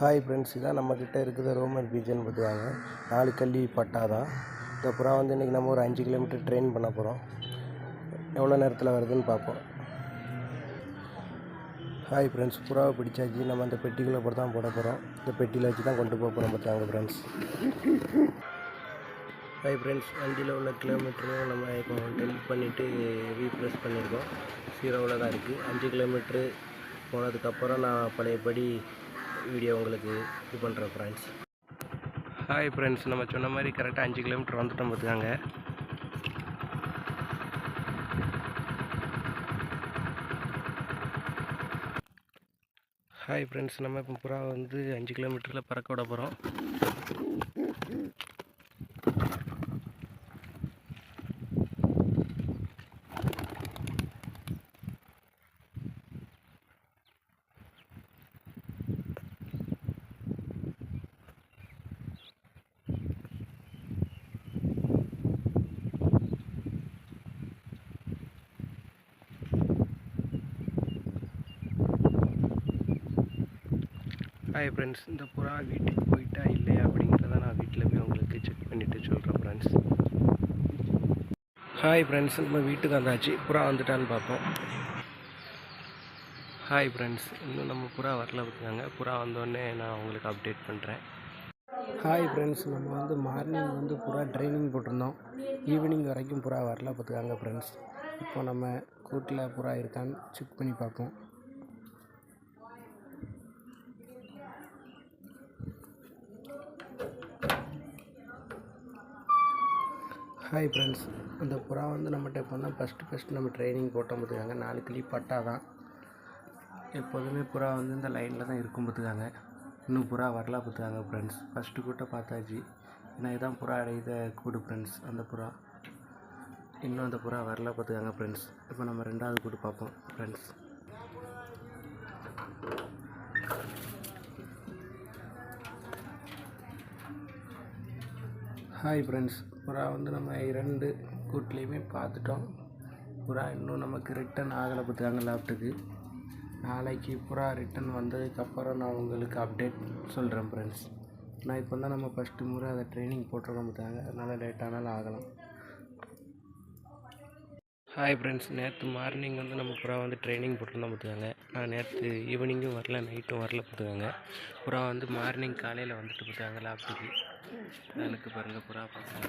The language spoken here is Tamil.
ஹாய் ஃப்ரெண்ட்ஸ், இதான் நம்மக்கிட்ட இருக்கிற ரோமர் பீச்சுன்னு பார்த்துக்காங்க. 4 கல்லி பட்டா தான். இந்த புறா வந்து இன்றைக்கி நம்ம ஒரு 5 கிலோமீட்டர் ட்ரெயின் பண்ண போகிறோம். எவ்வளோ நேரத்தில் வருதுன்னு பார்ப்போம். ஹாய் ஃப்ரெண்ட்ஸ், புறாவை பிடிச்சாச்சு. நம்ம அந்த பெட்டிக்குள்ளே போட்டு தான் போட போகிறோம். இந்த பெட்டியில் வச்சு தான் கொண்டு போக போகிறோம் பார்த்துக்காங்க ஃப்ரெண்ட்ஸ். ஹாய் ஃப்ரெண்ட்ஸ், வண்டியில் உள்ள கிலோமீட்டரும் நம்ம இப்போ டெலிட் பண்ணிவிட்டு ரீப்ரெஸ் பண்ணியிருக்கோம். 0வில் தான் இருக்குது. 5 கிலோமீட்ரு போனதுக்கப்புறம் நான் பழையபடி வீடியோ உங்களுக்கு இது பண்ணுறேன் ஃப்ரெண்ட்ஸ். ஹாய் ஃப்ரெண்ட்ஸ், நம்ம சொன்ன மாதிரி கரெக்டாக 5 கிலோமீட்டர் வந்துட்டோம் பார்த்துக்காங்க. ஹாய் ஃப்ரெண்ட்ஸ், நம்ம இப்போ புறா வந்து 5 கிலோமீட்டரில் பறக்க விட போகிறோம். ஹாய் ஃப்ரெண்ட்ஸ், இந்த புறா வீட்டுக்கு போயிட்டா இல்லையா அப்படிங்கிறத நான் வீட்டில் போய் உங்களுக்கு செக் பண்ணிவிட்டு சொல்கிறேன் ஃப்ரெண்ட்ஸ். ஹாய் ஃப்ரெண்ட்ஸ், நம்ம வீட்டுக்கு வந்தாச்சு. புறா வந்துட்டான்னு பார்ப்போம். ஹாய் ஃப்ரெண்ட்ஸ், இன்னும் நம்ம புறா வரல பார்த்துக்காங்க. புறா வந்தோடனே நான் உங்களுக்கு அப்டேட் பண்ணுறேன். ஹாய் ஃப்ரெண்ட்ஸ், நம்ம வந்து மார்னிங் வந்து புறா ட்ரைனிங் போட்டிருந்தோம். ஈவினிங் வரைக்கும் புறா வரல பார்த்துக்காங்க ஃப்ரெண்ட்ஸ். இப்போ நம்ம கூட்டில் புறா இருக்கான்னு செக் பண்ணி பார்ப்போம். ஹாய் ஃப்ரெண்ட்ஸ், அந்த புறா வந்து நம்மகிட்ட இப்போ தான் ஃபஸ்ட்டு நம்ம ட்ரைனிங் போட்டோம் பார்த்துக்காங்க. 4 கிளி பட்டா தான். எப்போதுமே புறா வந்து இந்த லைனில் தான் இருக்கும் பார்த்துக்காங்க. இன்னும் புறா வரல பார்த்துக்காங்க ஃப்ரெண்ட்ஸ். ஃபஸ்ட்டு கூட்ட பார்த்தாச்சு. ஏன்னா இதுதான் புறா அடையிற கூடு ஃப்ரெண்ட்ஸ். அந்த புறா இன்னும் அந்த புறா வரல பார்த்துக்காங்க ஃப்ரெண்ட்ஸ். இப்போ நம்ம 2வது கூடு பார்ப்போம் ஃப்ரெண்ட்ஸ். ஹாய் ஃப்ரெண்ட்ஸ், புறா வந்து நம்ம 2 கூட்லேயுமே பார்த்துட்டோம். புறா இன்னும் நமக்கு ரிட்டன் ஆகலை பார்த்துக்காங்க லேப்டுக்கு. நாளைக்கு புறா ரிட்டன் வந்ததுக்கப்புறம் நான் உங்களுக்கு அப்டேட் சொல்கிறேன் ஃப்ரெண்ட்ஸ். நான் இப்போ தான் நம்ம ஃபஸ்ட்டு முறை அதை ட்ரைனிங் போட்டிருக்கோம் பார்த்தாங்க. அதனால் லேட்டானாலும் ஆகலாம். ஹாய் ஃப்ரெண்ட்ஸ், நேற்று மார்னிங் வந்து நம்ம புறா வந்து ட்ரைனிங் போட்டிருந்தோம் பார்த்துக்காங்க. நான் நேற்று ஈவினிங்கும் வரல, நைட்டும் வரல பார்த்துக்காங்க. புறா வந்து மார்னிங் காலையில் வந்துட்டு பார்த்தாங்க லேப்டுக்கு. எனக்கு பாருங்கள் புறா பார்த்தாங்க.